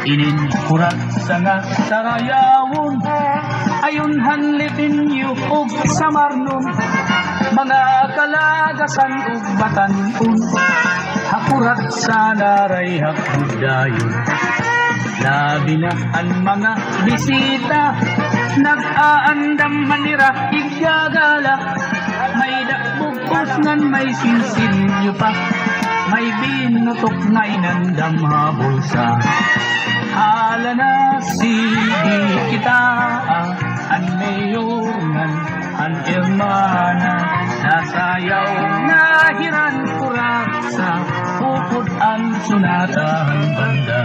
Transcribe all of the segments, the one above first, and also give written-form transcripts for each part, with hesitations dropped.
Ininkurat sa nga sarayawon, ayon hanlipin yu og samarnon, mga kalagasan ug batanon, hakurat sa naray hakbudayon. Labi na ang mga bisita, nag-aandam manira igagala, may dakbugos ngan may sinsilyo pa, may binutok na inandam habulsa. Hala na sige kita, an mayorngan, an irmana, nasayaw na hiran kurat sa bukod ang sunatahan banda.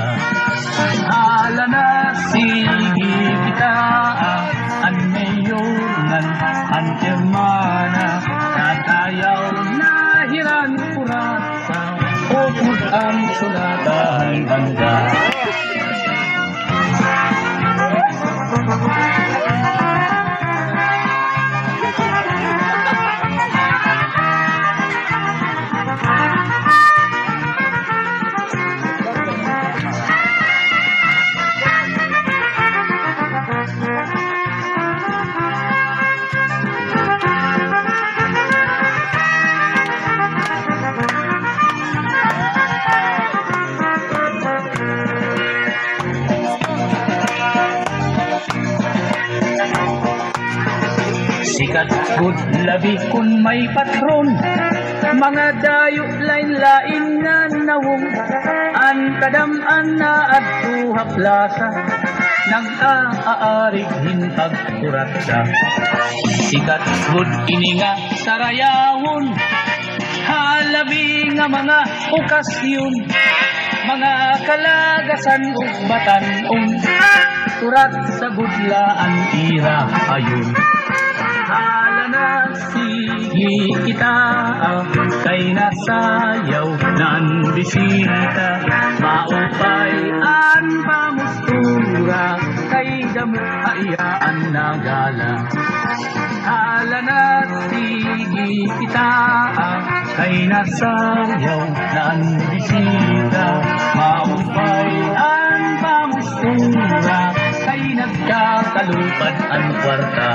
Hala na sige kita, an mayorngan, an irmana, nasayaw na hiran kurat sa bukod ang sunatahan banda. Sikat good labi kun may patron, mga dayo lain-lain nga nawong, an kadam-an na adto haplasa, nag-aarig hintag kuratsa. Sikat good ini nga sarayawon, halabi nga mga okasyon, mga kalagasan ug batanon, kurat sa gudlaan ira ayon. Hala na sige kita, kay nasayaw nan bisita, maupay an pamustura, kay damo ayaan na gala. Hala na sige kita, kay nasayaw nan bisita, maupay an pamustura, kay nagkakalupad ang kwarta.